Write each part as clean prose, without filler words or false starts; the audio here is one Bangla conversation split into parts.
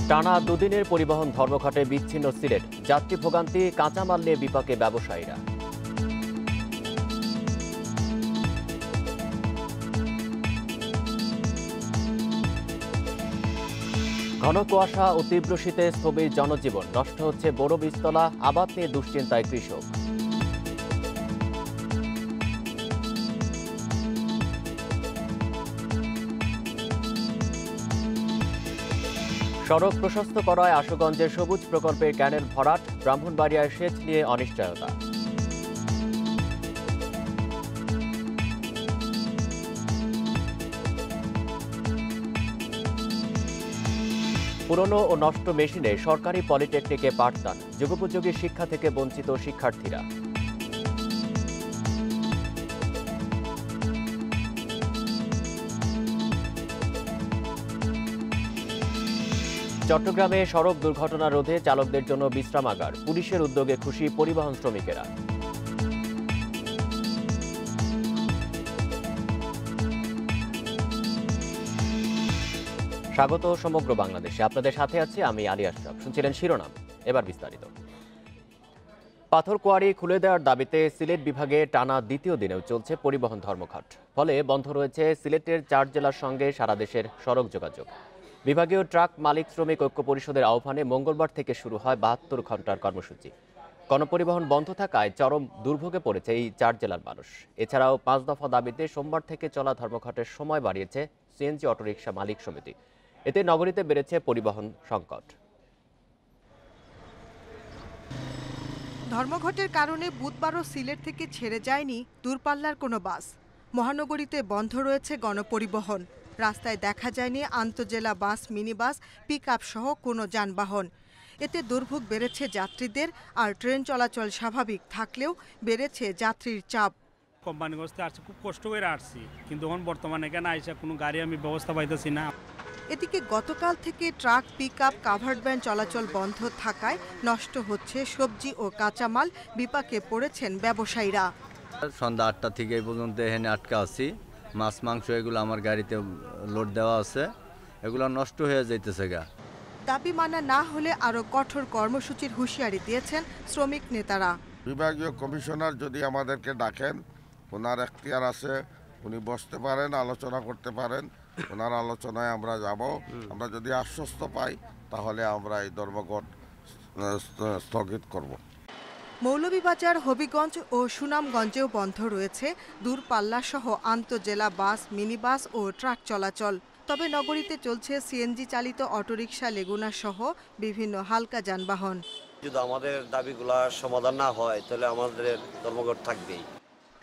টানা দুদিনের পরিবহন ধর্মঘটে বিচ্ছিন্ন সিলেট, যাত্রী ভোগান্তি, কাঁচামাল নিয়ে বিপাকে ব্যবসায়ীরা। ঘন কুয়াশা ও তীব্র শীতে স্থবির জনজীবন, নষ্ট হচ্ছে বড় বীজতলা, আবাদ নিয়ে দুশ্চিন্তায় কৃষক। সড়ক প্রশস্ত করায় আশুগঞ্জের সবুজ প্রকল্পের ক্যানেল ভরাট, ব্রাহ্মণবাড়িয়ায় সেচ নিয়ে অনিশ্চয়তা। পুরনো ও নষ্ট মেশিনে সরকারি পলিটেকনিকে পাঠদান, যুগোপযোগী শিক্ষা থেকে বঞ্চিত শিক্ষার্থীরা। চট্টগ্রামে সড়ক দুর্ঘটনা রোধে চালকদের জন্য বিশ্রামাগার, পুলিশের উদ্যোগে খুশি পরিবহন শ্রমিকেরা। স্বাগত সমগ্র বাংলাদেশে, আপনাদের সাথে আছি আমি আলী আশরাফ। শুনছিলেন শিরোনাম, এবার বিস্তারিত। পাথর কোয়ারি খুলে দেওয়ার দাবিতে সিলেট বিভাগে টানা দ্বিতীয় দিনেও চলছে পরিবহন ধর্মঘট। ফলে বন্ধ রয়েছে সিলেটের 4 জেলার সঙ্গে সারা দেশের সড়ক যোগাযোগ। বিভাগীয় ট্রাক মালিক শ্রমিক ঐক্য পরিষদের আহ্বানে মঙ্গলবার থেকে শুরু হয় 72 ঘন্টার কর্মসূচি। গণপরিবহন বন্ধ থাকায় চরম দুর্ভোগে পড়েছে এই 4 জেলার মানুষ। এছাড়াও 5 দফা দাবিতে সোমবার থেকে চলা ধর্মঘটের সময় বাড়িয়েছে সিএনজি অটোরিকশা মালিক সমিতি। এতে নগরীতে বেড়েছে পরিবহন সংকট। ধর্মঘটের কারণে বুধবারও সিলেট থেকে ছেড়ে যায়নি দূরপাল্লার কোনো বাস। মহানগরীতে বন্ধ রয়েছে গণপরিবহন। রাস্তায় দেখা যায়নি আন্তজেলা বাস, মিনি বাস, পিকআপ সহ কোনো যানবাহন। এতে দুর্ভোগ বেড়েছে যাত্রীদের, আর ট্রেন চলাচল স্বাভাবিক থাকলেও বেড়েছে যাত্রীর চাপ। কোম্পানিগঞ্জে আসছি, খুব কষ্ট করে আসছি, কিন্তু এখন বর্তমানে এখানে আইসা কোনো গাড়ি আমি ব্যবস্থা পাইতেছি না। এদিকে গতকাল থেকে ট্রাক, পিকআপ, কাভার্ড ভ্যান চলাচল বন্ধ থাকায় নষ্ট হচ্ছে সবজি ও কাঁচামাল, বিপাকে পড়েছেন ব্যবসায়ীরা। সন্ধ্যা 8টা থেকে এই পর্যন্ত এখানে আটকা আছি। মাছ মাংস এগুলো আমার গাড়িতে লোড দেওয়া আছে, এগুলো নষ্ট হয়ে যাইতেছে গা। দাবি মানা না হলে আরও কঠোর কর্মসূচির হুঁশিয়ারি দিয়েছেন শ্রমিক নেতারা। বিভাগীয় কমিশনার যদি আমাদেরকে ডাকেন, ওনার এখতিয়ার আছে, উনি বসতে পারেন, আলোচনা করতে পারেন, ওনার আলোচনায় আমরা যাব। আমরা যদি আশ্বস্ত পাই তাহলে আমরা এই ধর্মঘট স্থগিত করব। মৌলভীবাজার, হবিগঞ্জ ও সুনামগঞ্জেও বন্ধ রয়েছে দূরপাল্লা সহ আন্তজেলা বাস, মিনি বাস ও ট্রাক চলাচল। তবে নগরীতে চলছে সিএনজি চালিত অটোরিকশা, লেগুনা সহ বিভিন্ন হালকা যানবাহন। যদি আমাদের দাবিগুলা সমাধান না হয় তাহলে আমাদের ধর্মঘট থাকবেই।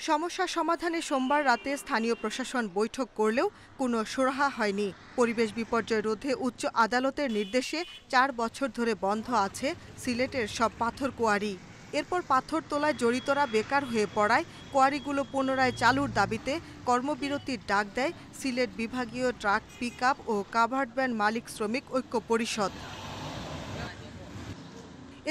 সমস্যা সমাধানে সোমবার রাতে স্থানীয় প্রশাসন বৈঠক করলেও কোনো সুরাহা হয়নি। পরিবেশ বিপর্যয় রোধে উচ্চ আদালতের নির্দেশে 4 বছর ধরে বন্ধ আছে সিলেটের সব পাথর কোয়ারি। এরপর পাথর তোলায় জড়িতরা বেকার হয়ে পড়ায় কোয়ারিগুলো পুনরায় চালুর দাবিতে কর্মবিরতির ডাক দেয় সিলেট বিভাগীয় ট্রাক, পিকআপ ও কাভার্ড ভ্যান মালিক শ্রমিক ঐক্য পরিষদ।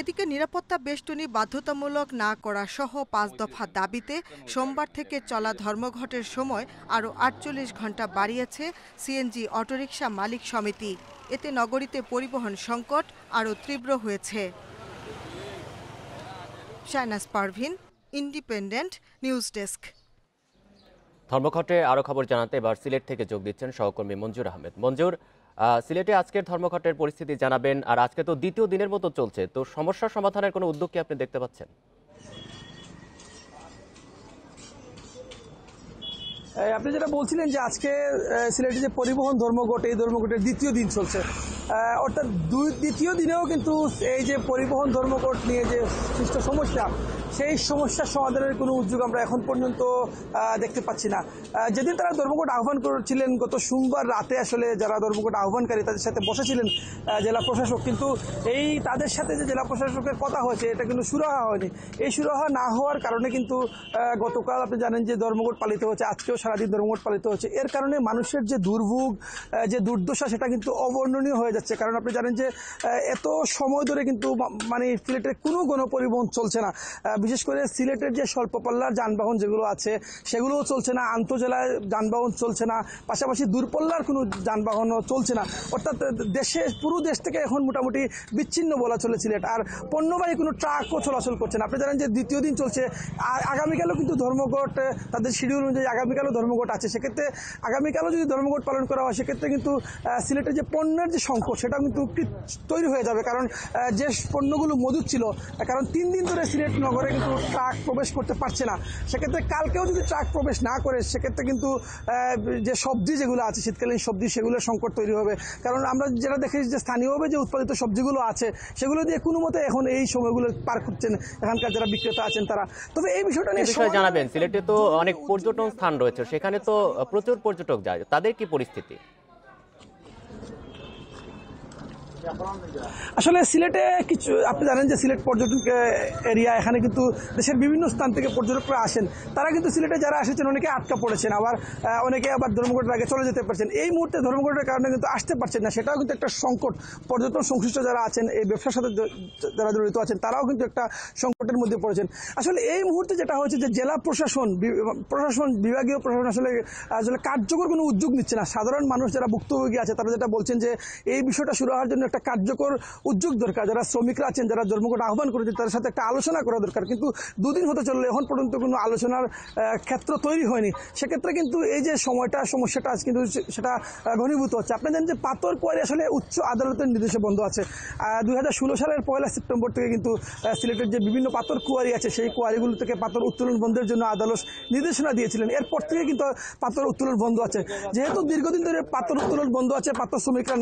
এদিকে নিরাপত্তা বেষ্টনী বাধ্যতামূলক না করা সহ 5 দফা দাবিতে সোমবার থেকে চলা ধর্মঘটের সময় আরও 48 ঘন্টা বাড়িয়েছে সিএনজি অটোরিকশা মালিক সমিতি। এতে নগরীতে পরিবহন সংকট আরও তীব্র হয়েছে। Shahnaz Parvin, Independent News desk. ধর্মঘটে আরো খবর জানাতে এবার সিলেট থেকে যোগ দিচ্ছেন সহকর্মী মঞ্জুর আহমেদ। মঞ্জুর, সিলেটে আজকের ধর্মঘটের পরিস্থিতি জানাবেন। আর আজকে তো দ্বিতীয় দিনের মতো চলছে, তো সমস্যার সমাধানের কোনো উদ্যোগ কি আপনি দেখতে পাচ্ছেন? আপনি যেটা বলছিলেন যে আজকে সিলেটে যে পরিবহন ধর্মঘট, এই ধর্মঘটের দ্বিতীয় দিন চলছে, অর্থাৎ দ্বিতীয় দিনেও কিন্তু এই যে পরিবহন ধর্মঘট নিয়ে যে সৃষ্ট সমস্যা, সেই সমস্যার সমাধানের কোনো উদ্যোগ আমরা এখন পর্যন্ত দেখতে পাচ্ছি না। যেদিন তারা ধর্মঘট আহ্বান করেছিলেন গত সোমবার রাতে, আসলে যারা ধর্মঘট আহ্বানকারী তাদের সাথে বসেছিলেন জেলা প্রশাসক, কিন্তু এই তাদের সাথে যে জেলা প্রশাসকের কথা হয়েছে এটা কিন্তু সুরাহা হয়নি। এই সুরাহা না হওয়ার কারণে কিন্তু গতকাল আপনি জানেন যে ধর্মঘট পালিত হচ্ছে, আজকেও সারাদিন ধর্মঘট পালিত হচ্ছে। এর কারণে মানুষের যে দুর্ভোগ, যে দুর্দশা, সেটা কিন্তু অবর্ণনীয় হয়ে যাচ্ছে। কারণ আপনি জানেন যে এত সময় ধরে কিন্তু মানে সিলেটের কোনো গণপরিবহন চলছে না। বিশেষ করে সিলেটের যে স্বল্প পাল্লার যানবাহন যেগুলো আছে সেগুলোও চলছে না, আন্তঃজেলায় যানবাহন চলছে না, পাশাপাশি দূরপাল্লার কোনো যানবাহনও চলছে না। অর্থাৎ পুরো দেশ থেকে এখন মোটামুটি বিচ্ছিন্ন বলা চলে সিলেট। আর পণ্যবাহী কোনো ট্রাকও চলাচল করছে না। আপনি জানেন যে দ্বিতীয় দিন চলছে, আগামীকালও কিন্তু ধর্মঘট, তাদের শিডিউল অনুযায়ী আগামীকালও ধর্মঘট আছে। সেক্ষেত্রে আগামীকালও যদি ধর্মঘট পালন করা হয় সেক্ষেত্রে কিন্তু সিলেটের যে পণ্যের যে সংকট সেটা কিন্তু তৈরি হয়ে যাবে। কারণ যে পণ্যগুলো মজুদ ছিল, কারণ 3 দিন ধরে সিলেট নগরে কিন্তু ট্রাক প্রবেশ করতে পারছে না। সেক্ষেত্রে কালকেও যদি ট্রাক প্রবেশ না করে সেক্ষেত্রে কিন্তু যে সবজি যেগুলো আছে, শীতকালীন সবজি, সেগুলোর সংকট তৈরি হবে। কারণ আমরা যেটা দেখেছি যে স্থানীয়ভাবে যে উৎপাদিত সবজিগুলো আছে সেগুলো দিয়ে কোনো মতে এখন এই সময়গুলো পার করছেন এখানকার যারা বিক্রেতা আছেন তারা। তবে এই বিষয়টা নিয়ে জানাবেন, সিলেটে তো অনেক পর্যটন স্থান রয়েছে, সেখানে তো প্রচুর পর্যটক যায়, তাদের কি পরিস্থিতি? আসলে সিলেটে কিছু, আপনি জানেন যে সিলেট পর্যটন এরিয়া, এখানে কিন্তু দেশের বিভিন্ন স্থান থেকে পর্যটকরা আসেন। তারা কিন্তু সিলেটে যারা এসেছেন অনেকে আটকা পড়েছেন, আবার অনেকে আবার ধর্মঘটের আগে চলে যেতে পারছেন। এই মুহূর্তে ধর্মঘটের কারণে কিন্তু আসতে পারছেন না, সেটাও কিন্তু একটা সংকট। পর্যটন সংশ্লিষ্ট যারা আছেন, এই ব্যবসার সাথে যারা জড়িত আছেন, তারাও কিন্তু একটা সংকটের মধ্যে পড়েছেন। আসলে এই মুহূর্তে যেটা হচ্ছে যে জেলা প্রশাসন, বিভাগীয় প্রশাসন আসলে কার্যকর কোনো উদ্যোগ নিচ্ছে না। সাধারণ মানুষ যারা ভুক্তভোগী আছে তারা যেটা বলছেন যে এই বিষয়টা শুরু হওয়ার জন্য একটা কার্যকর উদ্যোগ দরকার। যারা শ্রমিকরা আছেন, যারা ধর্মঘট আহ্বান করেছেন, তাদের সাথে একটা আলোচনা করা দরকার। কিন্তু 2 দিন হতে চললে এখন পর্যন্ত কোনো আলোচনার ক্ষেত্র তৈরি হয়নি। সেক্ষেত্রে কিন্তু এই যে সমস্যাটা আজ কিন্তু সেটা ঘনীভূত হচ্ছে। আপনি জানেন যে পাথর কোয়ারি আসলে উচ্চ আদালতের নির্দেশে বন্ধ আছে। 2016 সালের 1 সেপ্টেম্বর থেকে কিন্তু সিলেটের যে বিভিন্ন পাথর কোয়ারি আছে সেই কোয়ারিগুলো থেকে পাথর উত্তোলন বন্ধের জন্য আদালত নির্দেশনা দিয়েছিলেন। এরপর থেকে কিন্তু পাথর উত্তোলন বন্ধ আছে। যেহেতু দীর্ঘদিন ধরে পাথর উত্তোলন বন্ধ আছে, পাথর শ্রমিকরা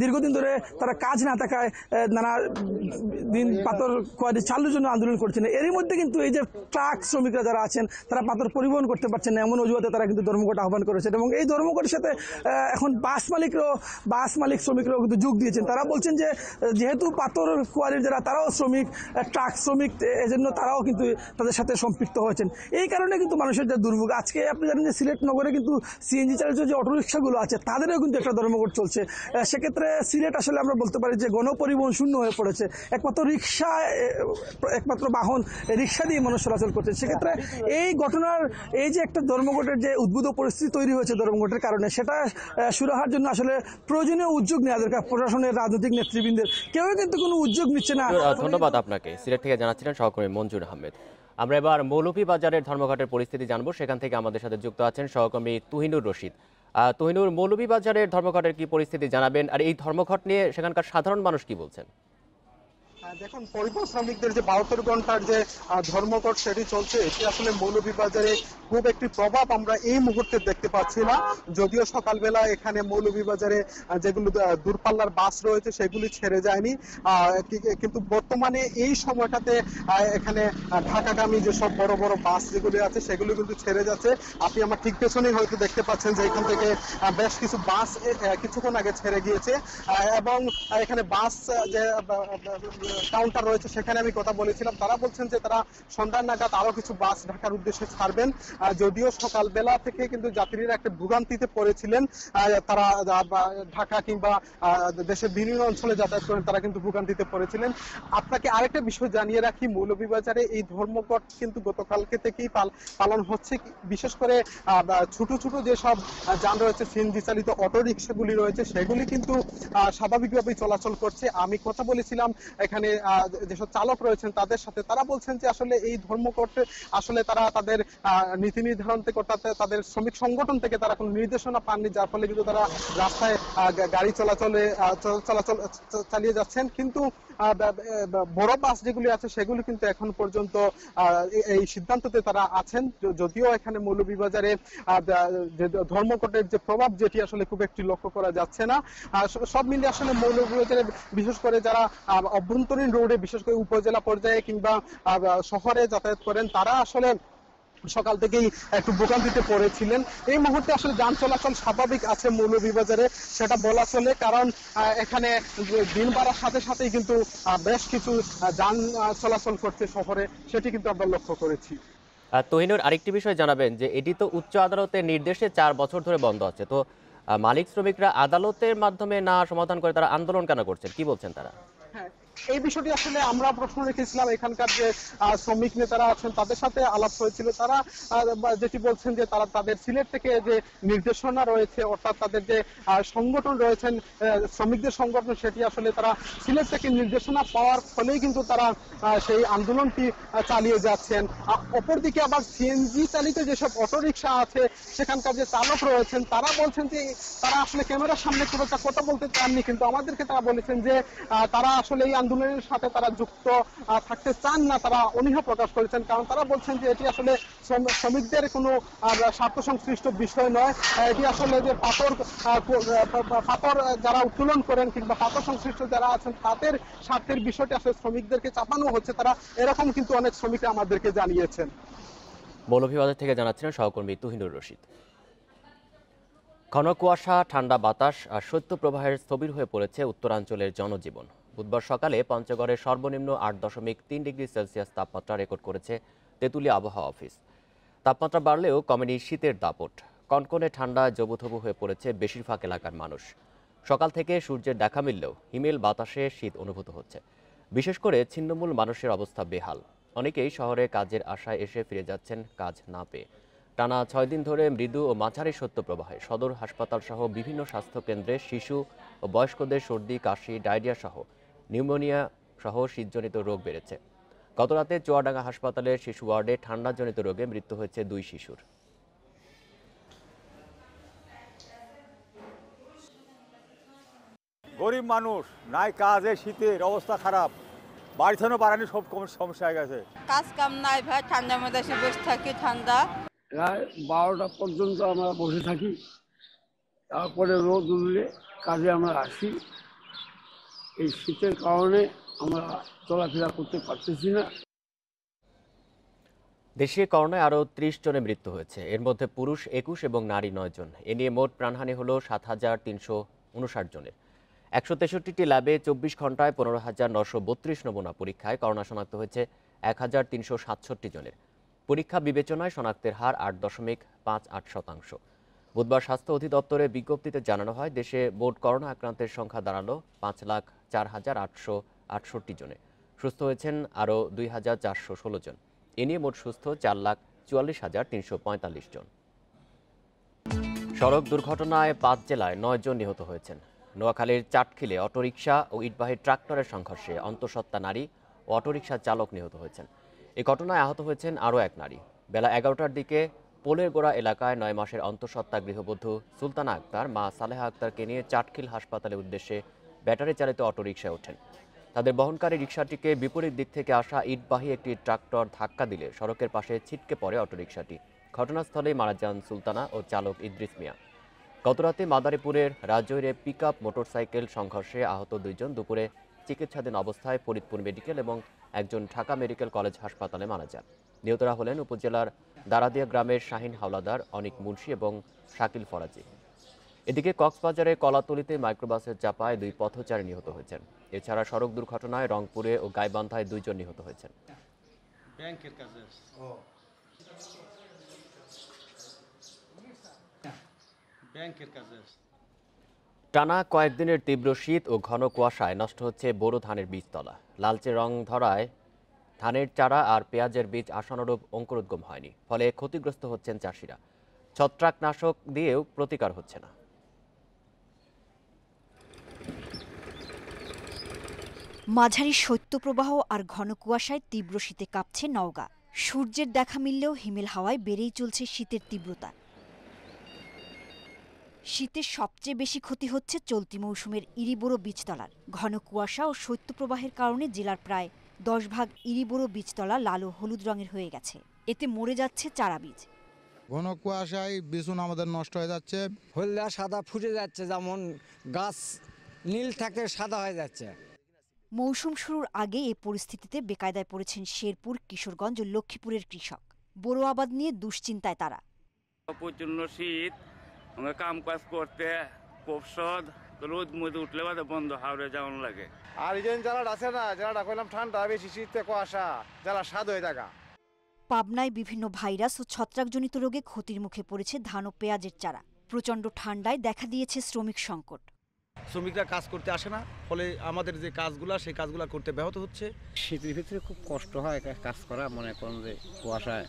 দীর্ঘদিন ধরে তারা কাজ না থাকায় নানা দিন পাথর কোয়ারি চালুর জন্য আন্দোলন করছেন। এরই মধ্যে কিন্তু এই যে ট্রাক শ্রমিকরা যারা আছেন তারা পাথর পরিবহন করতে পারছেন না, এমন অজুহাতে তারা কিন্তু ধর্মঘট আহ্বান করেছেন। এবং এই ধর্মঘটের সাথে এখন বাস মালিক শ্রমিকরাও কিন্তু যোগ দিয়েছেন। তারা বলছেন যে যেহেতু পাথর কোয়ারির যারা, তারাও শ্রমিক, ট্রাক শ্রমিক, এজন্য তারাও কিন্তু তাদের সাথে সম্পৃক্ত হয়েছেন। এই কারণে কিন্তু মানুষের যে দুর্ভোগ, আজকে আপনি জানেন যে সিলেট নগরে কিন্তু সিএনজি চালিত যে অটোরিকশাগুলো আছে তাদেরও কিন্তু একটা ধর্মঘট চলছে। সেক্ষেত্রে সিলেট আসলে আমরা বলতে পারি যে গণপরিবহন শূন্য হয়ে পড়েছে। একমাত্র বাহন রিক্সা দিয়ে মানুষ চলাচল করছে। সেক্ষেত্রে এই ঘটনার, এই যে একটা ধর্মঘটের যে উদ্ভূত পরিস্থিতি তৈরি হয়েছে ধর্মঘটের কারণে, সেটা সুরাহার জন্য আসলে প্রয়োজনীয় উদ্যোগ নেওয়া দরকার প্রশাসনের, রাজনৈতিক নেতৃবৃন্দের। কেউ কিন্তু কোনো উদ্যোগ নিচ্ছে না। ধন্যবাদ আপনাকে। সিলেট থেকে জানাচ্ছিলেন সহকর্মী মঞ্জুর আহমেদ। আমরা এবার মৌলভীবাজারের ধর্মঘটের পরিস্থিতি জানবো। সেখান থেকে আমাদের সাথে যুক্ত আছেন সহকর্মী তুহিনুর রশিদ। তুহিনুর, মৌলভীবাজারের ধর্মঘটের কি পরিস্থিতি জানাবেন, আর এই ধর্মঘট নিয়ে সেখানকার সাধারণ মানুষ কি বলছেন? দেখুন, পরিবহন শ্রমিকদের যে 72 ঘন্টার যে ধর্মঘট সেটি চলছে, এটি আসলে মৌলভীবাজারে খুব একটি প্রভাব আমরা এই মুহূর্তে দেখতে পাচ্ছি না। যদিও সকালবেলা এখানে মৌলভীবাজারে যেগুলো দূরপাল্লার বাস রয়েছে সেগুলি ছেড়ে যায়নি, কিন্তু বর্তমানে এই সময়টাতে এখানে ঢাকাগামী যেসব বড় বড় বাস যেগুলি আছে সেগুলো কিন্তু ছেড়ে যাচ্ছে। আপনি আমার ঠিক পেছনেই হয়তো দেখতে পাচ্ছেন যে এখান থেকে বেশ কিছু বাস কিছুক্ষণ আগে ছেড়ে গিয়েছে। এবং এখানে বাস যে কাউন্টার রয়েছে সেখানে আমি কথা বলেছিলাম, তারা বলছেন যে তারা সন্ধ্যা নাগাদ আরো কিছু বাস ঢাকার উদ্দেশ্যে ছাড়বেন। যদিও সকালবেলা থেকে কিন্তু যাত্রীরা একটা ভোগান্তিতে পড়েছিলেন, তারা ঢাকা কিংবা দেশের বিভিন্ন অঞ্চলে যাতায়াত করেন, তারা কিন্তু ভোগান্তিতে পড়েছিলেন। আপনাকে আরেকটা বিষয় জানিয়ে রাখি, মৌলভীবাজারে এই ধর্মঘট কিন্তু গতকালকে থেকেই পালন হচ্ছে। বিশেষ করে ছোট ছোট যেসব যান রয়েছে, সিএনজি চালিত অটো রিক্সাগুলি রয়েছে, সেগুলি কিন্তু স্বাভাবিকভাবেই চলাচল করছে। আমি কথা বলেছিলাম এখানে যেসব চালক রয়েছেন তাদের সাথে, তারা বলছেন যে আসলে এই ধর্মঘট আসলে তারা তাদের নীতি নির্ধারণ থেকে, তাদের শ্রমিক সংগঠন থেকে তারা কোনো নির্দেশনা পাননি, যার ফলে কিন্তু তারা রাস্তায় গাড়ি চলাচল চালিয়ে যাচ্ছেন। কিন্তু বড় বাস যেগুলি আছে সেগুলি কিন্তু এখন পর্যন্ত এই সিদ্ধান্ততে তারা আছেন। যদিও এখানে মৌলভীবাজারে ধর্মঘটের যে প্রভাব যেটি আসলে খুব একটি লক্ষ্য করা যাচ্ছে না। সব মিলিয়ে আসলে মৌলভীবাজারে বিশেষ করে যারা অভ্যন্তরীণ রোডে, বিশেষ করে উপজেলা পর্যায়ে কিংবা শহরে যাতায়াত করেন, তারা আসলে সকাল থেকেই একটু ভোগান্তিতে পড়েছিলেন। এই মুহূর্তে আসলে যান চলাচল স্বাভাবিক আছে মৌলভীবাজারে, সেটা বলা চলে। কারণ এখানে দিন বাড়ার সাথে সাথেই কিন্তু বেশ কিছু যান চলাচল করছে শহরে, সেটি কিন্তু আমরা লক্ষ্য করেছি। তুহিনুর, আরেকটি বিষয় জানাবেন যে এটি তো উচ্চ আদালতের নির্দেশে 4 বছর ধরে বন্ধ আছে, তো মালিক শ্রমিকরা আদালতের মাধ্যমে না সমাধান করে তারা আন্দোলন কেন করছেন, কি বলছেন তারা? এই বিষয়টি আসলে আমরা প্রশ্ন রেখেছিলাম এখানকার যে শ্রমিক নেতারা আছেন তাদের সাথে আলাপ হয়েছিল। তারা যেটি বলছেন যে তারা তাদের সিলেট থেকে যে নির্দেশনা রয়েছে, অর্থাৎ তাদের যে সংগঠন রয়েছেন শ্রমিকদের সংগঠন, সেটি আসলে তারা সিলেট থেকে নির্দেশনা পাওয়ার ফলেই কিন্তু তারা সেই আন্দোলনটি চালিয়ে যাচ্ছেন। অপরদিকে আবার সিএনজি চালিত যেসব অটোরিকশা আছে সেখানকার যে চালক রয়েছেন তারা বলছেন যে তারা আসলে ক্যামেরার সামনে খুব একটা কথা বলতে চাননি, কিন্তু আমাদেরকে তারা বলেছেন যে তারা আসলে এই আন্দোলনের সাথে তারা যুক্ত থাকতে চান না। তারা অনীহা প্রকাশ করেছেন, কারণ তারা বলছেন যে এটি আসলে শ্রমিকদের কোনো স্বার্থ সংশ্লিষ্ট বিষয় নয়। এটি আসলে যে পাথর যারা উত্তোলন করেন কিংবা পাথর সংশ্লিষ্ট যারা আছেন তাদের স্বার্থের বিষয়টি আসলে শ্রমিকদেরকে চাপানো হচ্ছে, তারা এরকম কিন্তু অনেক শ্রমিক আমাদেরকে জানিয়েছেন। মৌলভীবাজার থেকে জানাচ্ছিলেন সহকর্মী তুহিনুর রশিদ। ঘন কুয়াশা, ঠান্ডা বাতাস আর শৈত্যপ্রবাহের স্থবির হয়ে পড়েছে উত্তরাঞ্চলের জনজীবন। বুধবার সকালে পঞ্চগড়ের সর্বনিম্ন 8.3 ডিগ্রি সেলসিয়াস তাপমাত্রা রেকর্ড করেছে তেঁতুলিয়া আবহাওয়া অফিস। তাপমাত্রা বাড়লেও কমেনি শীতের দাপট। কনকনে ঠান্ডায় জবুথবু হয়ে পড়েছে বেশিরভাগ এলাকার মানুষ। সকাল থেকে সূর্যের দেখা মিললেও হিমেল বাতাসে শীত অনুভূত হচ্ছে। বিশেষ করে ছিন্নমূল মানুষের অবস্থা বেহাল। অনেকেই শহরে কাজের আশায় এসে ফিরে যাচ্ছেন কাজ না পেয়ে। টানা 6 দিন ধরে মৃদু ও মাঝারি শৈত্যপ্রবাহে সদর হাসপাতাল সহ বিভিন্ন স্বাস্থ্যকেন্দ্রে শিশু ও বয়স্কদের সর্দি, কাশি, ডায়রিয়া সহ নিউমোনিয়া সহ শীতজনিত রোগ বেড়েছে। গতরাতে চুয়াডাঙ্গা হাসপাতালের শিশু ওয়ার্ডে ঠান্ডাজনিত রোগে মৃত্যু হয়েছে 2 শিশুর। গরিব মানুষ নাই কাজে, শীতের অবস্থা খারাপ, বাড়িতেও বাড়ানি সব সমস্যা হয়ে গেছে। কাজ কাম নাই ভাই, ঠান্ডার মধ্যে বসে থাকি, ঠান্ডা। প্রায় 12টা পর্যন্ত আমরা বসে থাকি, তারপরে রোদ উঠলে কাজে আমরা আসি। এই শীতের কারণে আমরা চলাফেরা করতে পারতেছি না। দেশে করোনায় আরও 30 জনের মৃত্যু হয়েছে। এর মধ্যে পুরুষ 21 এবং নারী 9 জন। এ নিয়ে মোট প্রাণহানি হল 7,359 জনের। 163টি ল্যাবে 24 ঘন্টায় 15,932 নমুনা পরীক্ষায় করোনা শনাক্ত হয়েছে 1,367 জনের। পরীক্ষা বিবেচনায় শনাক্তের হার 8.58%। বুধবার স্বাস্থ্য অধিদপ্তরের বিজ্ঞপ্তিতে জানানো হয়, দেশে মোট করোনা আক্রান্তের সংখ্যা দাঁড়ালো 5,04,868 জনে। সুস্থ হয়েছেন আরও 2,416 জন। এ নিয়ে মোট সুস্থ 4,44,345 জন। সড়ক দুর্ঘটনায় 5 জেলায় 9 জন নিহত হয়েছেন। নোয়াখালীর চাটখিলে অটোরিকশা ও ইটবাহী ট্রাক্টরের সংঘর্ষে অন্তঃসত্ত্বা নারী ও অটোরিকশা চালক নিহত হয়েছেন। এই ঘটনায় আহত হয়েছেন আরও এক নারী। বেলা 11টার দিকে পোলের গোড়া এলাকায় 9 মাসের অন্তঃসত্ত্বা গৃহবধূ সুলতানা আক্তার মা সালেহা আক্তারকে নিয়ে চাটখিল হাসপাতালের উদ্দেশ্যে ব্যাটারি চালিত অটোরিকশায় ওঠেন। তাদের বহনকারী রিকশাটিকে বিপরীত দিক থেকে আসা ইটবাহী একটি ট্রাক্টর ধাক্কা দিলে সড়কের পাশে ছিটকে পড়ে অটোরিকশাটি। ঘটনাস্থলেই মারা যান সুলতানা ও চালক ইদ্রিস মিয়া। গতরাতে মাদারীপুরের রাজৈরে পিকআপ মোটরসাইকেল সংঘর্ষে আহত 2 জন দুপুরে চিকিৎসাধীন অবস্থায় ফরিদপুর মেডিকেল এবং একজন ঢাকা মেডিকেল কলেজ হাসপাতালে মারা যান। নিহতরা হলেন উপজেলার দারাদিয়া গ্রামের শাহিন হাওলাদার, অনিক মুন্সি এবং শাকিল ফরাজি। এদিকে কক্সবাজারে কলাতলিতে মাইক্রোবাসের চাপায় 2 পথচারী নিহত হয়েছেন। এছাড়া সড়ক দুর্ঘটনায় রংপুরে ও গাইবান্ধায় 2 জন নিহত হয়েছেন। টানা কয়েকদিনের তীব্র শীত ও ঘন কুয়াশায় নষ্ট হচ্ছে বোরো ধানের বীজতলা। লালচে রং ধরায় ধানের চারা আর পেঁয়াজের বীজ আশানুরূপ অঙ্কুরোদ্গম হয়নি, ফলে ক্ষতিগ্রস্ত হচ্ছেন চাষিরা। ছত্রাকনাশক দিয়েও প্রতিকার হচ্ছে না। মাঝারি শৈত্যপ্রবাহ আর ঘন কুয়াশায় তীব্র শীতে কাঁপছে নওগাঁ। সূর্যের দেখা মিললেও হিমেল হাওয়ায় বেড়েই চলছে শীতের তীব্রতা। শীতের সবচেয়ে বেশি ক্ষতি হচ্ছে চলতি মৌসুমের ইরিবোরো বীজতলার। ঘন কুয়াশা ও শৈত্যপ্রবাহের কারণে জেলার প্রায় 10 ভাগ ইরিবোরো বীজতলা লাল ও হলুদ রঙের হয়ে গেছে। এতে মরে যাচ্ছে চারা বীজ। ঘন কুয়াশায় বিছুন আমাদের নষ্ট হয়ে যাচ্ছে, হলদা সাদা ফুটে যাচ্ছে, যেমন গাছ নীল থাকে সাদা হয়ে যাচ্ছে। মৌসুম শুরুর আগে এই পরিস্থিতিতে বেকায়দায় পড়েছেন শেরপুর, কিশোরগঞ্জ ও লক্ষ্মীপুরের কৃষক। বোরো আবাদ নিয়ে দুশ্চিন্তায় তারা। প্রচন্ড শীত, কাম কাজ করতে কৌশল রোদ মধ্যে উঠলে বাদে বন্ধ হাওড়ে যাওয়ান লাগে। আর এই যারা আছে না, যারা কইলাম ঠান্ডা বেশি, শীতে কুয়াশা, যারা স্বাদ হয়ে থাকা। পাবনায় বিভিন্ন ভাইরাস ও ছত্রাকজনিত রোগে ক্ষতির মুখে পড়েছে ধান ও পেঁয়াজের চারা। প্রচণ্ড ঠান্ডায় দেখা দিয়েছে শ্রমিক সংকট। শ্রমিকরা কাজ করতে আসে না, ফলে আমাদের যে কাজগুলো সেই কাজগুলো করতে ব্যাহত হচ্ছে। শীতের ভিতরে খুব কষ্ট হয় কাজ করা, মনে করেন যে কুয়াশায়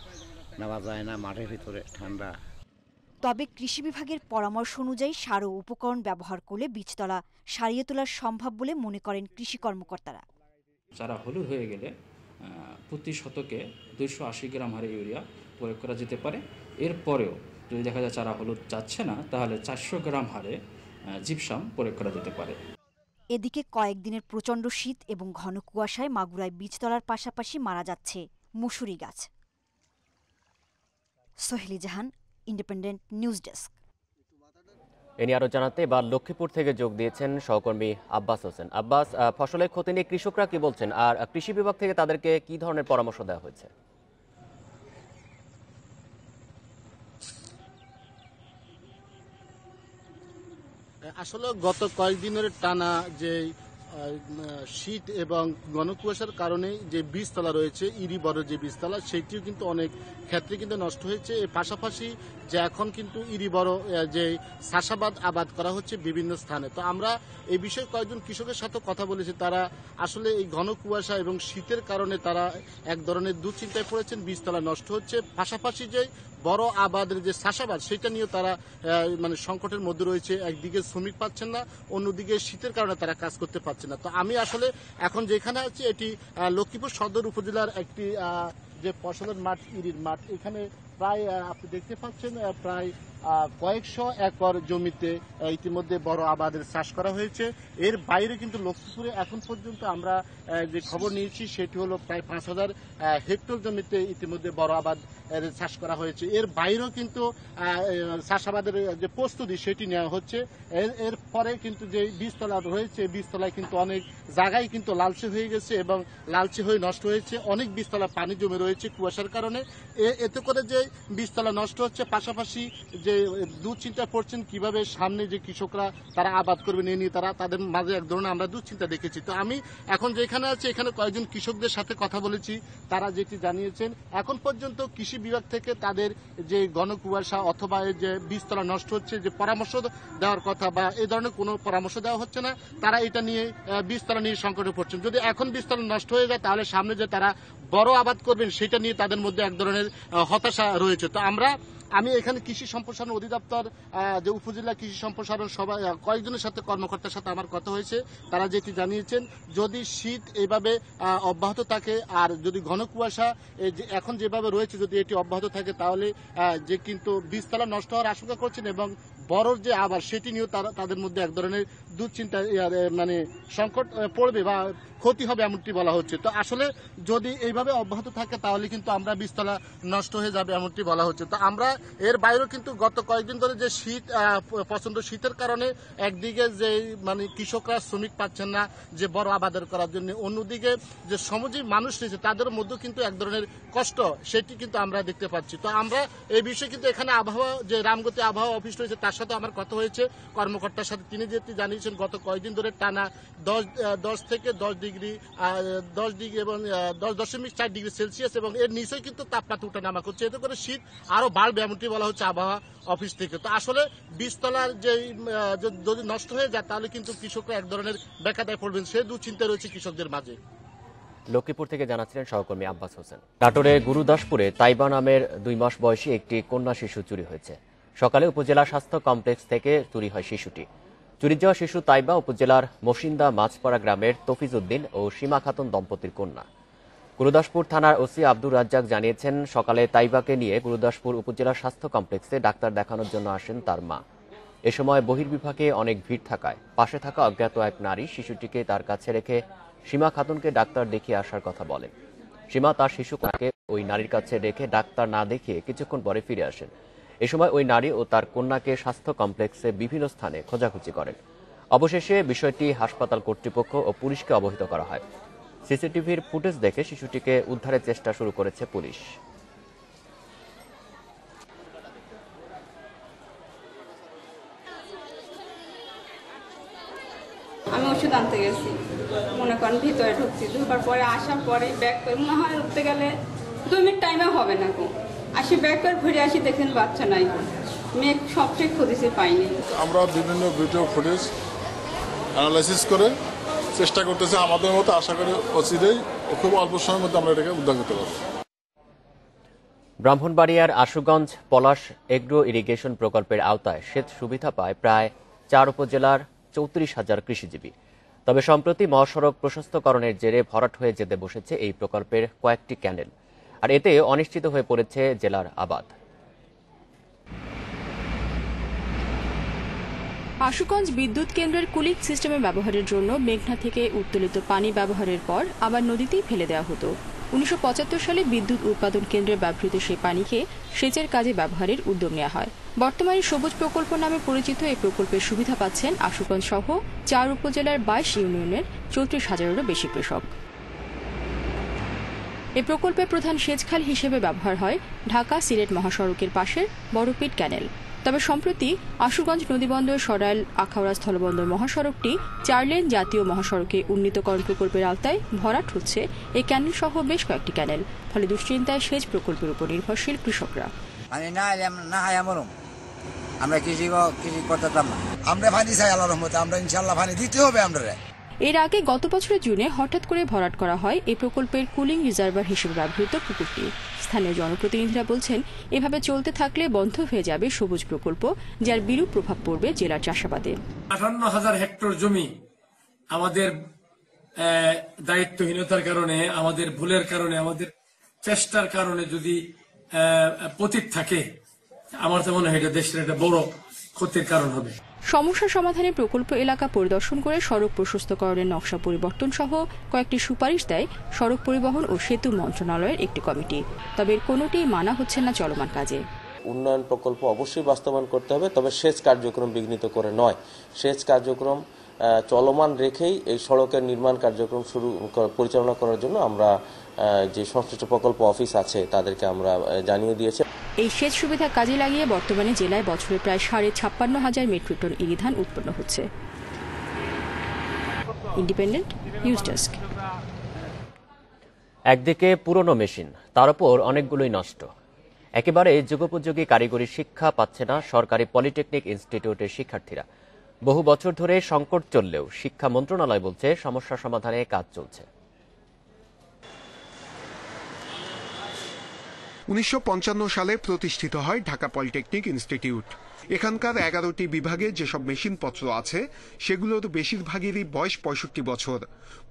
নেওয়া যায় না, মাঠের ভিতরে ঠান্ডা। তবে কৃষি বিভাগের পরামর্শ অনুযায়ী সার ও উপকরণ ব্যবহার করলে বীজতলা সারিয়ে তোলা সম্ভব বলে মনে করেন কৃষি কর্মকর্তারা। চারা হলুদ হয়ে গেলে প্রতি শতকে 280 গ্রাম হারে ইউরিয়া প্রয়োগ করা যেতে পারে। এরপরেও যদি দেখা যায় চারা হলুদ যাচ্ছে না, তাহলে 400 গ্রাম হারে জিপসাম প্রয়োগ করা যেতে পারে। এদিকে কয়েকদিনের প্রচণ্ড শীত এবং ঘন কুয়াশায় মাগুরায় বীজতলার পাশাপাশি মারা যাচ্ছে মসুরি গাছ। সোহেলি জাহান, ইন্ডিপেন্ডেন্ট নিউজ ডেস্ক। এ নিয়ে আরো জানাতে এবার লক্ষ্মীপুর থেকে যোগ দিয়েছেন সহকর্মী আব্বাস হোসেন। আব্বাস, ফসলের ক্ষতি নিয়ে কৃষকরা কি বলছেন, আর কৃষি বিভাগ থেকে তাদেরকে কি ধরনের পরামর্শ দেওয়া হয়েছে? আসলে গত কয়েকদিনের টানা যে শীত এবং ঘনকুয়াশার কারণে যে বীজতলা রয়েছে, ইরি বড় যে বীজতলা, সেটিও কিন্তু অনেক ক্ষেত্রে কিন্তু নষ্ট হয়েছে। এর পাশাপাশি যে এখন কিন্তু ইরি বড় যে চাষাবাদ আবাদ করা হচ্ছে বিভিন্ন স্থানে। তো আমরা এই বিষয়ে কয়েকজন কৃষকের সাথে কথা বলেছি। তারা আসলে এই ঘন কুয়াশা এবং শীতের কারণে তারা এক ধরনের দুশ্চিন্তায় পড়েছেন, বীজতলা নষ্ট হচ্ছে। পাশাপাশি যে বড় আবাদের যে চাষাবাদ, সেটা নিয়েও তারা মানে সংকটের মধ্যে রয়েছে। একদিকে শ্রমিক পাচ্ছেন না, অন্যদিকে শীতের কারণে তারা কাজ করতে পারছে না। তো আমি আসলে এখন যেখানে আছি এটি লক্ষ্মীপুর সদর উপজেলার একটি যে ফসলের মাঠ, ইরির মাঠ। এখানে প্রায় আপনি দেখতে পাচ্ছেন প্রায় কয়েকশো একর জমিতে ইতিমধ্যে বড় আবাদের চাষ করা হয়েছে। এর বাইরে কিন্তু লক্ষ্মীপুরে এখন পর্যন্ত আমরা যে খবর নিয়েছি সেটি হলো প্রায় 5000 হেক্টর জমিতে ইতিমধ্যে বড় আবাদ চাষ করা হয়েছে। এর বাইরেও কিন্তু চাষাবাদের যে প্রস্তুতি সেটি নেওয়া হচ্ছে। এর পরে কিন্তু যে বীজতলা রয়েছে, বীজতলায় কিন্তু অনেক জায়গায় কিন্তু লালচে হয়ে গেছে এবং লালচে হয়ে নষ্ট হয়েছে। অনেক বীজতলা পানি জমে রয়েছে কুয়াশার কারণে। এতে করে যে বীজতলা নষ্ট হচ্ছে, পাশাপাশি যে দুশ্চিন্তা পড়ছেন কিভাবে সামনে যে কৃষকরা তারা আবাদ করবেন, এ নিয়ে তাদের মাঝে এক ধরনের আমরা দুশ্চিন্তা দেখেছি। তো আমি এখন যেখানে আছি এখানে কয়েকজন কৃষকদের সাথে কথা বলেছি। তারা যেটি জানিয়েছেন, এখন পর্যন্ত কৃষি বিভাগ থেকে তাদের যে ঘন কুয়াশা অথবা যে বীজতলা নষ্ট হচ্ছে যে পরামর্শ দেওয়ার কথা বা এই ধরনের কোনো পরামর্শ দেওয়া হচ্ছে না। তারা এটা নিয়ে বীজতলা নিয়ে সংকটে পড়ছেন। যদি এখন বীজতলা নষ্ট হয়ে যায় তাহলে সামনে যে তারা বড় আবাদ করবেন সেটা নিয়ে তাদের মধ্যে এক ধরনের হতাশা রয়েছে। তো আমি এখানে কৃষি সম্প্রসারণ অধিদপ্তর যে উপজেলা কৃষি সম্প্রসারণ সবাই কয়েকজনের সাথে কর্মকর্তার সাথে আমার কথা হয়েছে। তারা যেটি জানিয়েছেন, যদি শীত এইভাবে অব্যাহত থাকে আর যদি ঘন কুয়াশা এখন যেভাবে রয়েছে যদি এটি অব্যাহত থাকে তাহলে যে কিন্তু বীজতলা নষ্ট হওয়ার আশঙ্কা করছেন এবং বড় যে আবার সেটি নিয়েও তাদের মধ্যে এক ধরনের দুশ্চিন্তা মানে সংকট পড়বে বা ক্ষতি হবে এমনটি বলা হচ্ছে। তো আসলে যদি এইভাবে অব্যাহত থাকে তাহলে কিন্তু আমরা বীজতলা নষ্ট হয়ে যাবে এমনটি বলা হচ্ছে। তো আমরা এর বাইরেও কিন্তু গত কয়েকদিন ধরে যে শীত প্রচন্ড শীতের কারণে একদিকে যে মানে কৃষকরা শ্রমিক পাচ্ছেন না যে বড় আবাদ করার জন্য, অন্যদিকে যে শ্রমজীবী মানুষ রয়েছে তাদের মধ্যেও কিন্তু এক ধরনের কষ্ট সেটি কিন্তু আমরা দেখতে পাচ্ছি। তো আমরা এই বিষয়ে কিন্তু এখানে আবহাওয়া যে রামগতি আবহাওয়া অফিস রয়েছে তার সাথে আমার কথা হয়েছে কর্মকর্তার সাথে। তিনি যেটি জানিয়েছেন গত কয়েকদিন ধরে টানা 10 থেকে 10 ডিগ্রি এবং 10.4 ডিগ্রি সেলসিয়াস এবং এর নিচেই কিন্তু তাপমাত্রা উঠানামা করছে। এতে করে শীত আরো বাড়বে এমনটি বলা হচ্ছে আবহাওয়া অফিস থেকে। তো আসলে বীজতলার যে যদি নষ্ট হয়ে যায় তাহলে কিন্তু কৃষকরা এক ধরনের বেকায়দায় পড়বেন, সে দুশ্চিন্তা রয়েছে কৃষকদের মাঝে। লক্ষ্মীপুর থেকে জানাচ্ছিলেন সহকর্মী আব্বাস হোসেন। নাটোরে গুরুদাসপুরে তাইবা নামের 2 মাস বয়সী একটি কন্যা শিশু চুরি হয়েছে। সকালে উপজেলা স্বাস্থ্য কমপ্লেক্স থেকে চুরি হয় শিশুটি। চুরি যাওয়া শিশু তাইবা উপজেলার মসিন্দা মাছপাড়া গ্রামের তফিজ উদ্দিন ও সীমা খাতুন দম্পতির কন্যা। গুরুদাসপুর থানার ওসি আব্দুর রাজ্জাক জানিয়েছেন, সকালে তাইবাকে নিয়ে গুরুদাসপুর উপজেলা স্বাস্থ্য কমপ্লেক্সে ডাক্তার দেখানোর জন্য আসেন তার মা। এ সময় বহির্বিভাগে অনেক ভিড় থাকায় পাশে থাকা অজ্ঞাত এক নারী শিশুটিকে তার কাছে রেখে সীমা খাতুনকে ডাক্তার দেখিয়ে আসার কথা বলেন। সীমা তার শিশুকে ওই নারীর কাছে রেখে ডাক্তার না দেখিয়ে কিছুক্ষণ পরে ফিরে আসেন। এ সময় ওই নারী ও তার কন্যাকে স্বাস্থ্য কমপ্লেক্সে বিভিন্ন স্থানে খোঁজাখুঁজি করেন। অবশেষে বিষয়টি হাসপাতাল কর্তৃপক্ষ ও পুলিশকে অবহিত করা হয়। সিসিটিভির ফুটেজ দেখে শিশুটিকে উদ্ধারের চেষ্টা শুরু করেছে পুলিশ। আমি ওষুধ আনতে গেছি, মনে করেন ভিতরে ঢুকার পরে আসার পরে ব্যাক করে মনে হয় উঠতে গেলে 2 মিনিট টাইমে হবে না গো, আসি ব্যাক করে ঘুরে আসি দেখেন বাচ্চা নাই। মেয়ে সবচেয়ে খুঁজেছি পাইনি। আমরা বিভিন্ন ভিডিও ফুটেজ অ্যানালাইসিস করে চেষ্টা করতেছে। আমাদের মতো আশা করি অচিরেই খুব অল্প সময়ের মধ্যে আমরা এটাকে উদ্ধার করতে পারবো। ব্রাহ্মণবাড়িয়ার আশুগঞ্জ পলাশ এগ্রো ইরিগেশন প্রকল্পের আওতায় সেচ সুবিধা পায় প্রায় 4 উপজেলার 34,000 কৃষিজীবী। তবে সম্প্রতি মহাসড়ক প্রশস্তকরণের জেরে ভরাট হয়ে যেতে বসেছে এই প্রকল্পের কয়েকটি ক্যানেল, আর এতে অনিশ্চিত হয়ে পড়েছে জেলার আবাদ। আশুগঞ্জ বিদ্যুৎ কেন্দ্রের কুলিং সিস্টেমে ব্যবহারের জন্য মেঘনা থেকে উত্তোলিত পানি ব্যবহারের পর আবার নদীতেই ফেলে দেওয়া হতো। 1975 সালে বিদ্যুৎ উৎপাদন কেন্দ্রে ব্যবহৃত সেই পানিকে সেচের কাজে ব্যবহারের উদ্যোগ নেওয়া হয়। বর্তমানে সবুজ প্রকল্প নামে পরিচিত এই প্রকল্পের সুবিধা পাচ্ছেন আশুগঞ্জ সহ 4 উপজেলার 22 ইউনিয়নের 34,000-এরও বেশি কৃষক। এই প্রকল্পের প্রধান সেচখাল হিসেবে ব্যবহার হয় ঢাকা সিলেট মহাসড়কের পাশের বড়পিট ক্যানেল। তবে সম্প্রতি আশুগঞ্জ নদীবন্দর সরাইল আখাউড়া স্থলবন্দর মহাসড়কটি 4 লেন জাতীয় মহাসড়কে উন্নীতকরণ প্রকল্পের আওতায় ভরাট হচ্ছে এই ক্যানেল সহ বেশ কয়েকটি ক্যানেল। ফলে দুশ্চিন্তায় সেচ প্রকল্পের উপর নির্ভরশীল কৃষকরা। আমরা কৃষি করতাম না, আমরা পানি চাই আল্লাহর রহমতে, আমরা ইনশাআল্লাহ পানি দিতে হবে আমরা। এর আগে গত বছরের জুনে হঠাৎ করে ভরাট করা হয় এই প্রকল্পের কুলিং রিজার্ভার হিসেবে ব্যবহৃত পুকুরটি। স্থানীয় জনপ্রতিনিধিরা বলছেন, এভাবে চলতে থাকলে বন্ধ হয়ে যাবে সবুজ প্রকল্প, যার বিরূপ প্রভাব পড়বে জেলার চাষাবাদে। 58,000 হেক্টর জমি আমাদের দায়িত্বহীনতার কারণে, আমাদের ভুলের কারণে, আমাদের চেষ্টার কারণে যদি পতিত থাকে, আমার তো মনে হয় এটা দেশের একটা বড় ক্ষতির কারণ হবে। সমস্যা সমাধানে প্রকল্প এলাকা পরিদর্শন করে সড়ক প্রশস্তকরণের নকশা পরিবর্তন সহ কয়েকটি সুপারিশ দেয় সড়ক পরিবহন ও সেতু মন্ত্রণালয়ের একটি কমিটি। তবে এর কোনোটিই মানা হচ্ছে না চলমান কাজে। উন্নয়ন প্রকল্প অবশ্যই বাস্তবায়ন করতে হবে, তবে সেচ কার্যক্রম বিঘ্নিত করে নয়। সেচ কার্যক্রম চলমান রেখেই এই সড়কের নির্মাণ কার্যক্রম পরিচালনা করার জন্য আমরা যে সংশ্লিষ্ট প্রকল্প অফিস আছে তাদেরকে আমরা জানিয়ে দিয়েছি। এই সেচ সুবিধা কাজে লাগিয়ে বর্তমানে জেলায় বছরে প্রায় 56,500 মেট্রিক টন ইরি ধান উৎপন্ন হচ্ছে। Independent News desk. একদিকে পুরনো মেশিন, তার উপর অনেকগুলোই নষ্ট। একেবারে যুগোপযোগী কারিগরি শিক্ষা পাচ্ছে না সরকারি পলিটেকনিক ইনস্টিটিউটের শিক্ষার্থীরা। বহু বছর ধরে সংকট চললেও শিক্ষা মন্ত্রণালয় বলছে সমস্যা সমাধানে কাজ চলছে। 1955 সালে প্রতিষ্ঠিত হয় ঢাকা পলিটেকনিক ইনস্টিটিউট। এখানকার 11টি বিভাগে যেসব মেশিনপত্র আছে সেগুলোর বেশিরভাগেরই বয়স 65 বছর।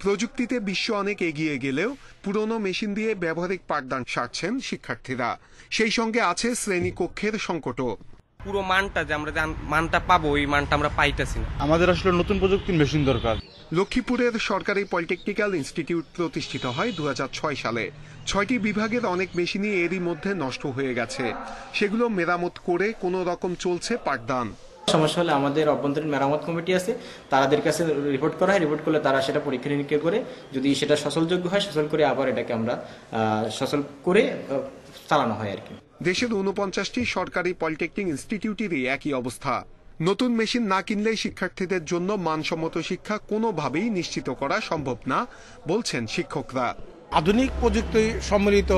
প্রযুক্তিতে বিশ্ব অনেক এগিয়ে গেলেও পুরনো মেশিন দিয়ে ব্যবহারিক পাঠদান সারছেন শিক্ষার্থীরা। সেই সঙ্গে আছে শ্রেণীকক্ষের সংকটও। পুরো মানটা যে আমরা মানটা পাবো, এই মানটা আমরা পাইতেছি না। আমাদের আসলে নতুন প্রযুক্তির মেশিন দরকার। লক্ষ্মীপুরের সরকারি পলিটেকনিক্যাল ইনস্টিটিউট প্রতিষ্ঠিত হয় 2006 সালে। 6টি বিভাগের অনেক মেশিনই এরই মধ্যে নষ্ট হয়ে গেছে। সেগুলো মেরামত করে কোনো রকম চলছে পাঠদান। সমস্যা হলে আমাদের অভ্যন্তরীণ মেরামত কমিটি আছে, তাদের কাছে রিপোর্ট করা হয়। রিপোর্ট করলে তারা সেটা পরীক্ষা নিরীক্ষা করে যদি সেটা সচলযোগ্য হয়, সচল করে আবার এটাকে আমরা সচল করে চালানো হয় আর কি। দেশের 49টি সরকারি পলিটেকনিক ইনস্টিটিউটেরই একই অবস্থা। নতুন মেশিন না কিনলে শিক্ষার্থীদের জন্য মানসম্মত শিক্ষা কোনোভাবেই নিশ্চিত করা সম্ভব না বলছেন শিক্ষকরা। আধুনিক প্রযুক্তি সম্মিলিত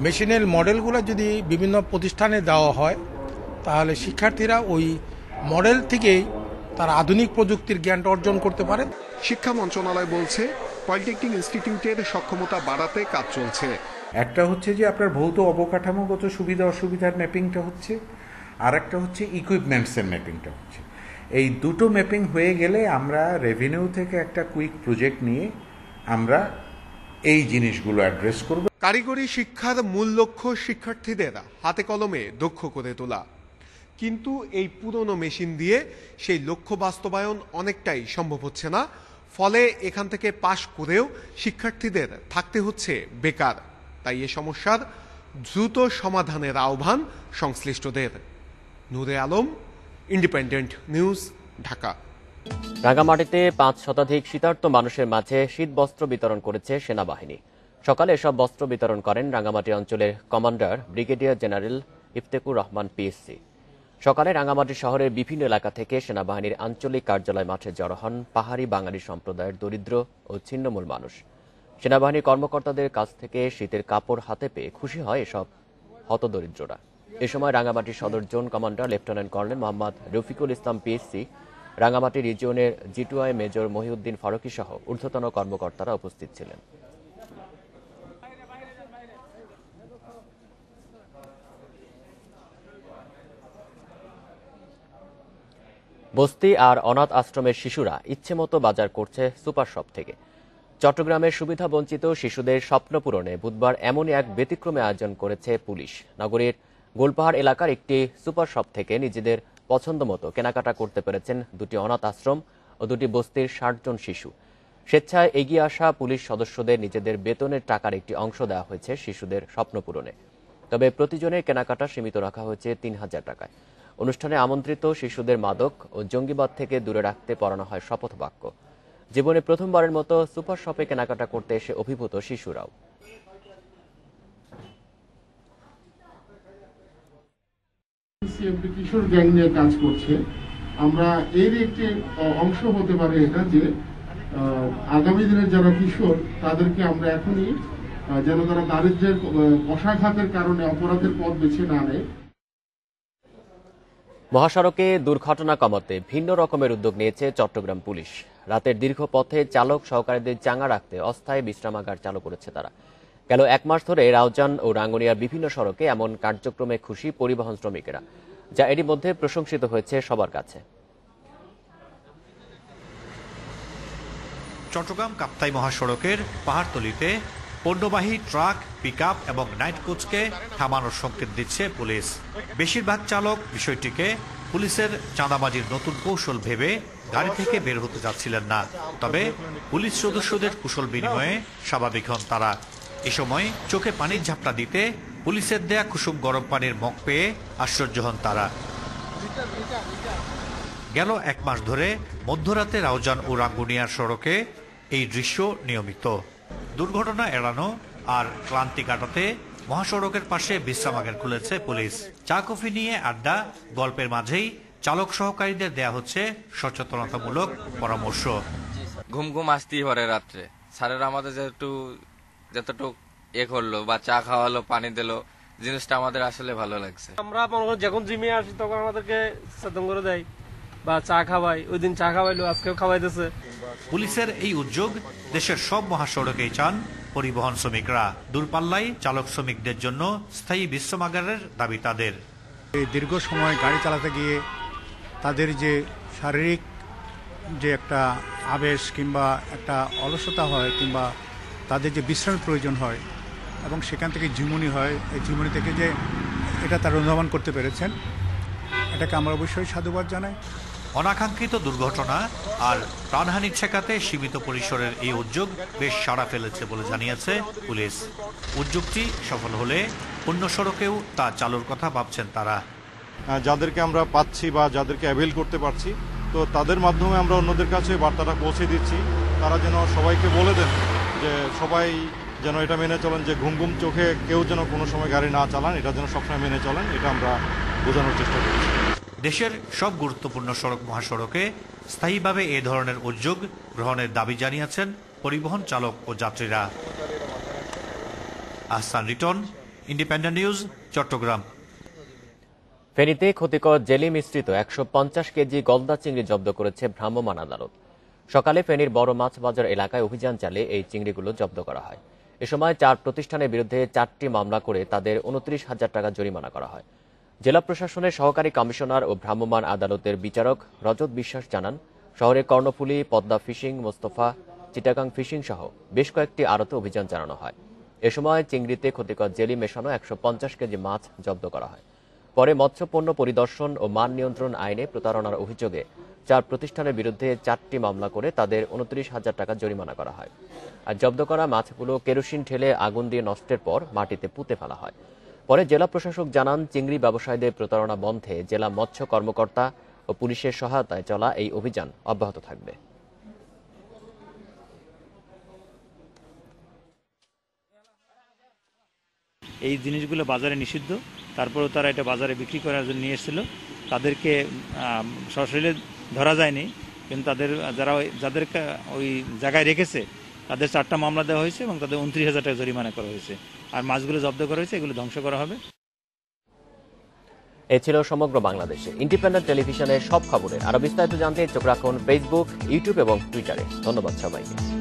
মেশিনের মডেলগুলো যদি বিভিন্ন প্রতিষ্ঠানে দেওয়া হয়, তাহলে শিক্ষার্থীরা ওই মডেল থেকেই তারা আধুনিক প্রযুক্তির জ্ঞানটা অর্জন করতে পারে। শিক্ষা মন্ত্রণালয় বলছে পলিটেকনিক ইনস্টিটিউটের সক্ষমতা বাড়াতে কাজ চলছে। একটা হচ্ছে যে আপনার ভৌত অবকাঠামোগত সুবিধা অসুবিধার ম্যাপিংটা হচ্ছে, আর একটা হচ্ছে ইকুইপমেন্টসের ম্যাপিংটা হচ্ছে। এই দুটো ম্যাপিং হয়ে গেলে আমরা রেভিনিউ থেকে একটা কুইক প্রজেক্ট নিয়ে আমরা এই জিনিসগুলো অ্যাড্রেস করব। কারিগরি শিক্ষার মূল লক্ষ্য শিক্ষার্থীদের হাতে কলমে দক্ষ করে তোলা, কিন্তু এই পুরনো মেশিন দিয়ে সেই লক্ষ্য বাস্তবায়ন অনেকটাই সম্ভব হচ্ছে না। ফলে এখান থেকে পাশ করেও শিক্ষার্থীদের থাকতে হচ্ছে বেকার। তাই এ সমস্যার দ্রুত সমাধানের আহ্বান সংশ্লিষ্টদের। নূরে আলম, ইন্ডিপেন্ডেন্ট নিউজ, ঢাকা। রাঙামাটিতে 5 শতাধিক শীতার্ত মানুষের মাঝে শীত বস্ত্র বিতরণ করেছে সেনাবাহিনী। সকালে এসব বস্ত্র বিতরণ করেন রাঙামাটি অঞ্চলের commander brigadier general Iftekur Rahman PSC. সকালে রাঙামাটি শহরের বিভিন্ন এলাকা থেকে সেনাবাহিনীর আঞ্চলিক কার্যালয় মাঠে জড়ো হন পাহাড়ি বাঙালি সম্প্রদায়ের দরিদ্র ও ছিন্নমূল মানুষ। সেনাবাহিনীর কর্মকর্তাদের কাছ থেকে শীতের কাপড় হাতে পেয়ে খুশি হয় এসব হতদরিদ্ররা। এ সময় Rangamati Sadar zone commander lieutenant colonel Mohammad Rafiqul Islam PSC, Rangamati রিজিয়নের জিটুআই মেজর মহিউদ্দিন ফারুকী সহ ঊর্ধ্বতন কর্মকর্তারা উপস্থিত ছিলেন। বস্তি আর অনাথ আশ্রমের শিশুরা ইচ্ছেমতো বাজার করছে সুপার শপ থেকে। চট্টগ্রামের সুবিধাবঞ্চিত শিশুদের স্বপ্ন পূরণে বুধবার এমনই এক ব্যতিক্রমী আয়োজন করেছে পুলিশ। নগরীর গোলপাহাড় এলাকার একটি সুপার শপ থেকে নিজেদের পছন্দ মতো কেনাকাটা করতে পেরেছেন দুটি অনাথ আশ্রম ও দুটি বস্তির ৬০ জন শিশু। স্বেচ্ছায় এগিয়ে আসা পুলিশ সদস্যদের নিজেদের বেতনের টাকার একটি অংশ দেওয়া হয়েছে শিশুদের স্বপ্ন পূরণে। তবে প্রতিজনের কেনাকাটা সীমিত রাখা হয়েছে ৩,০০০ টাকায়। অনুষ্ঠানে আমন্ত্রিত শিশুদের মাদক ও জঙ্গিবাদ থেকে দূরে রাখতে পড়ানো হয় শপথ বাক্য। জীবনে প্রথমবারের মতো সুপার শপে কেনাকাটা করতে এসে অভিভূত শিশুরাও। কিশোর গ্যাং নিয়ে কাজ করছে। আমরা এর একটি অংশ হতে পারে এটা যে আগামী দিনের যারা কিশোর তাদেরকে আমরা এখনই যেন তারা দারিদ্র্যের কষাঘাতের কারণে অপরাধের পথ বেছে না নেয়। মহাসড়কে দুর্ঘটনা কমাতে ভিন্ন রকমের উদ্যোগ নিয়েছে চট্টগ্রাম পুলিশ। রাতের দীর্ঘ পথে চালক সহকারীদের চাঙ্গা রাখতে অস্থায়ী বিশ্রামাগার চালু করেছে তারা। গেল ১ মাস ধরে রাউজান ও রাঙ্গুনিয়ার বিভিন্ন সড়কে এমন কার্যক্রমে খুশি পরিবহন শ্রমিকেরা, যা এরই মধ্যে প্রশংসিত হয়েছে সবার কাছে। চট্টগ্রাম কাপ্তাই মহাসড়কের পাহাড়তলিতে পণ্যবাহী ট্রাক, পিকআপ এবং নাইট কোচকে থামানোর সংকেত দিচ্ছে পুলিশ। বেশিরভাগ চালক বিষয়টিকে পুলিশের চাঁদাবাজির নতুন কৌশল ভেবে গাড়ি থেকে বের হতে যাচ্ছিলেন না। তবে পুলিশ সদস্যদের কুশল বিনিময়ে স্বাভাবিক হন তারা। এ সময় চোখে পানির ঝাপটা দিতে পুলিশের দেয়া কুসুম গরম পানির মগ পেয়ে আশ্চর্য হন তারা। গেল ১ মাস ধরে মধ্যরাতে রাউজান ও রাঙ্গুনিয়ার সড়কে এই দৃশ্য নিয়মিত। দুর্ঘটনা এড়ানো আর ক্লান্তি কাটাতে মহাসড়কের পাশে বিশ্রামাগার খুলেছে পুলিশ। চা কফি নিয়ে আড্ডা, গল্পের মাঝেই চালক সহকারীদের দেয়া হচ্ছে সচেতনতামূলক পরামর্শ। ঘুম ঘুম আসতেই পারে রাত্রে, স্যারেরা আমাদের যতটুকু করলো বা চা খাওয়ালো, পানি দিল, জিনিসটা আমাদের আসলে ভালো লাগছে। আমরা যখন জিমে আসি তখন আমাদেরকে চেতন করে দেয় বা চা খাওয়াই। ওই দিন চা খাওয়াইলো, আজকেও খাওয়াইতেছে। পুলিশের এই উদ্যোগ দেশের সব মহাসড়কেই চান পরিবহন শ্রমিকরা। দূরপাল্লায় চালক শ্রমিকদের জন্য স্থায়ী বিশ্রামাগারের দাবি তাদের। এই দীর্ঘ সময় গাড়ি চালাতে গিয়ে তাদের যে শারীরিক যে একটা আবেশ কিংবা একটা অলসতা হয় কিংবা তাদের যে বিশ্রামের প্রয়োজন হয় এবং সেখান থেকে ঝিমুনি হয়, এই ঝিমুনি থেকে যে এটা তারা অনুধাবন করতে পেরেছেন, এটাকে আমরা অবশ্যই সাধুবাদ জানাই। অনাকাঙ্ক্ষিত দুর্ঘটনা আর প্রাণহানি ঠেকাতে সীমিত পরিসরের এই উদ্যোগ বেশ সাড়া ফেলেছে বলে জানিয়েছে পুলিশ। উদ্যোগটি সফল হলে অন্য সড়কেও তা চালুর কথা ভাবছেন তারা। যাদেরকে আমরা পাচ্ছি বা যাদেরকে অ্যাভেল করতে পারছি, তো তাদের মাধ্যমে আমরা অন্যদের কাছে বার্তাটা পৌঁছে দিচ্ছি। তারা যেন সবাইকে বলে দেন যে সবাই যেন এটা মেনে চলেন যে ঘুম ঘুম চোখে কেউ যেন কোনো সময় গাড়ি না চালান, এটা যেন সবসময় মেনে চলেন, এটা আমরা বোঝানোর চেষ্টা করছি। দেশের সব গুরুত্বপূর্ণ সড়ক মহাসড়কে স্থায়ীভাবে এ ধরনের উদ্যোগ গ্রহণের দাবি জানিয়েছেন পরিবহন চালক ও যাত্রীরা। Ahsan Riton, Independent News, Chittagong. ফেনীতে ক্ষতিকর জেলি মিশ্রিত ১৫০ কেজি গলদা চিংড়ি জব্দ করেছে ভ্রাম্যমাণ আদালত। সকালে ফেনীর বড় মাছ বাজার এলাকায় অভিযান চালিয়ে এই চিংড়িগুলো জব্দ করা হয়। এ সময় 4 প্রতিষ্ঠানের বিরুদ্ধে 4টি মামলা করে তাদের ২৯,০০০ টাকা জরিমানা করা হয়। জেলা প্রশাসনের সহকারী কমিশনার ও ভ্রাম্যমাণ আদালতের বিচারক রজত বিশ্বাস জানান, শহরে কর্ণফুলী, পদ্মা ফিশিং, মোস্তফা, চিটাগাং ফিশিং সহ বেশ কয়েকটি আড়তে অভিযান চালানো হয়। এ সময় চিংড়িতে ক্ষতিকর জেলি মেশানো ১৫০ কেজি মাছ জব্দ করা হয়। পরে মৎস্যপণ্য পরিদর্শন ও মান নিয়ন্ত্রণ আইনে প্রতারণার অভিযোগে 4 প্রতিষ্ঠানের বিরুদ্ধে 4টি মামলা করে তাদের ২৯,০০০ টাকা জরিমানা করা হয়। আর জব্দ করা মাছগুলো কেরোসিন ঢেলে আগুন দিয়ে নষ্টের পর মাটিতে পুঁতে ফেলা হয়। পরে জেলা প্রশাসক জানান, চিংড়ি ব্যবসায়ীদের প্রতারণা বন্ধে জেলা মৎস্য কর্মকর্তা ও পুলিশের সহায়তায় চলা এই অভিযান অব্যাহত থাকবে। এই জিনিসগুলো বাজারে নিষিদ্ধ, তারপরেও তারা এটা বাজারে বিক্রি করার জন্য নিয়ে এসেছিল। তাদেরকে সশরীরে ধরা যায়নি, কিন্তু যাদেরকে ওই জায়গায় রেখেছে তাদের 4টা মামলা দেওয়া হয়েছে এবং তাদের 29,০০০ টাকা জরিমানা করা হয়েছে। আর মাছগুলো জব্দ করা হয়েছে, এগুলো ধ্বংস করা হবে। এ ছিল সমগ্র বাংলাদেশে ইন্ডিপেন্ডেন্ট টেলিভিশনের সব খবরের আরো বিস্তারিত জানতে চোখ রাখুন ফেসবুক, ইউটিউব এবং টুইটারে। ধন্যবাদ সবাইকে।